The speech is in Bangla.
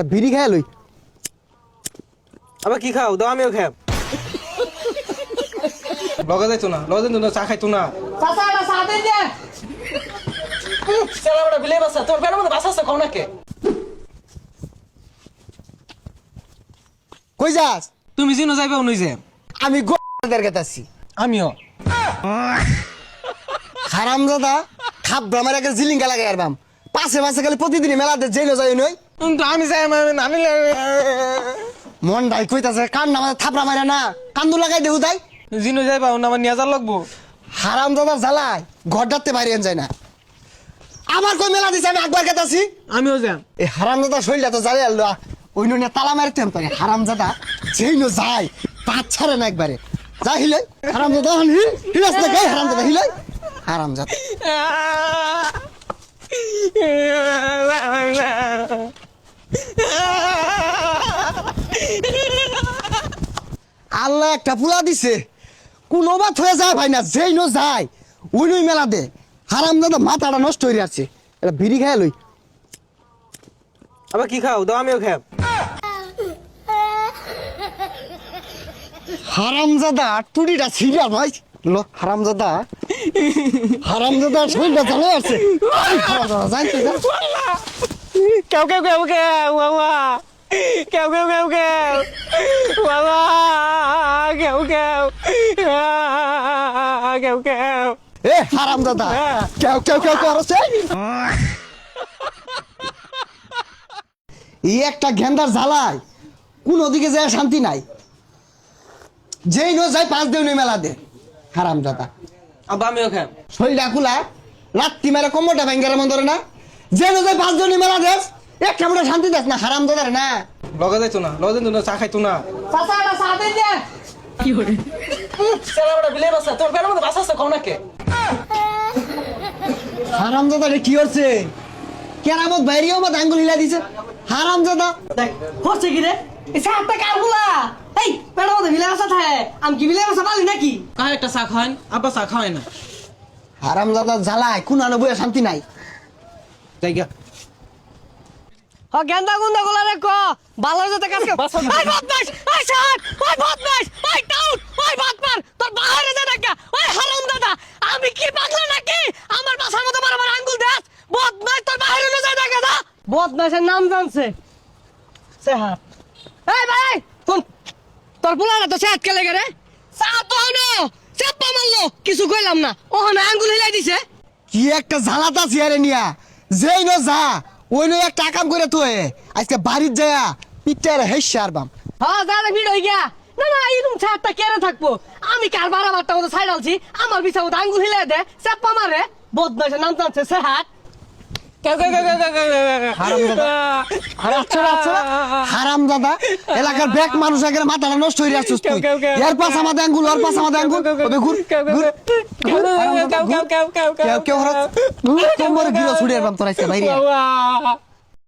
এটা বিড়ি খায় লই। আবার কি খাও দাও আমিও খাব। লগে যাইতো না, লগে যাইতো না, চা খাইতো না। চাচা এটা চা দেন যে। সেলা বড় বিলে বাসা, তোর পেটের মধ্যে বাসা আছে খাও নাকি? কই যাস? তুমি জিনো যাইবা উনি যে। আমি গোদের গেতাছি। আমিও। হারামজাদা খাপ ব্রামার একটা জিলিঙ্গা লাগাই আরবাম। পাশে পাশে খালি প্রতিদিন মেলাতে জেলে যাই নই। কিন্তু আমি যাই আমি মন ডাই কইতাছে কান না থাপড়া মারা না কান্দু লাগাই দেউ তাই। জিনো যাইবা উনি আমার নিয়ে যার লাগবো। হারামজাদা জ্বালায় ঘর ডাকতে বাইরে যায় না। আমার কই মেলা দিছে আমি একবার গেতাছি। আমিও যাম। এই হারামজাদা শরীরটা তো জ্বালে আল্লাহ ওই নুনে তালা মারতে পারে। হারামজাদা যেই নো যায় পাঁচ ছাড়ে না একবারে যা হিলাই। হারামজাদা হিলাস না গাই হারামজাদা হিলাই। হারামজাদা আল্লাহ একটা পুলা দিছে কোন বাত হয়ে যায় ভাই না যেই নো যায় ওই নই মেলা দে। হারামজাদা মাথাটা নষ্ট হয়ে যাচ্ছে। এটা বিড়ি খায় লই। আবার কি খাও দাও আমিও খাব। হারামজাদা টুডিটা ছিড়া ভাই লো। হারামজাদা হারামজাদা শরীরটা জ্বালা আছে। জানতে যা কেউ কেউ কেউ কেউ বাবা কেউ কেউ কেউ কেউ বাবা কেউ কেউ কেউ কেউ এ হারামজাদা কেউ কেউ কেউ করছে। এই একটা গেন্দার জ্বালায় কোন ওদিকে যায় শান্তি নাই। যেই নো যায় পাঁচ দেউ মেলা দে। হারামজাদা আবার আমিও খাব। শরীরটা খুলা রাত্রি মেরে কোমরটা ভেঙ্গার মন ধরে না। যে নো যায় পাঁচ দেউ মেলা দেস একটা মোটা শান্তি দেস না। হারামজাদার না লগে যাইতো না, লগে যাইতো না, চা খাইতো না। চাচা এটা চা দেন যে। সেলা বড় বিলে বাসা, তোর পেটের মধ্যে বাসা আছে খাও নাকি? হারামজাদা রে কি হচ্ছে? কেরামত বাইরেও মত আঙ্গুল হিলা দিছে। হারামজাদা দেখ হচ্ছে কি রে? এই চাটা কারগুলা এই পেটের মধ্যে বিলে বসা থাকে। আমি কি বিলে বসা পালি নাকি? কার একটা চা খাওয়ান, আব্বা চা খাওয়ায় না। হারামজাদা জ্বালায় কোন আনো বইয়া শান্তি নাই। জায়গা হ গেন্দা গুন্দা গুলা রে ক ভালো যেতে কাজ কর। এই বদমাশ এই শাট ওই বদমাশ ওই টাউট ওই বাটপার তোর বাইরে যা নাকি ওই হারামজাদা আমি কি পাগলা নাকি আমার বাসার মধ্যে বারবার আঙ্গুল দেস বদমাশ তোর বাইরে না যায় নাকি দা বদমাশের নাম জানছে সেহাত এই ভাই কোন তোর বুলানা তো সেহাত কে লাগে রে সা তো হনো চাপা মারলো কিছু কইলাম না ওখানে আঙ্গুল হিলাই দিছে কি একটা জ্বালাতা চেয়ারে নিয়া যেই নো যা ওই নো একটা কাম করে তুই আজকে বাড়ির যায় পিঠটা হেসে আরবাম। হ্যাঁ দাদা ভিড় হয়ে গিয়া না না এরকম ছাড়টা কেড়ে থাকবো আমি কার বারাবারটা মতো ছাই ডালছি আমার বিছা মতো আঙ্গুল হিলে দে চাপ্পা মারে বদমাইশের নাম টানছে সে হাত হারামজাদা এলাকার ব্যাক মানুষ একের মাথাটা নষ্ট হয়ে যাচ্ছিস তুই। এর পাশ আমাদের আঙ্গুল ওর পাশ আমাদের আঙ্গুল ওবে ঘুর ঘুর কেউ কেউ কোমরে গিলো ছুড়ে আরবাম তোর আজকে বাইরে।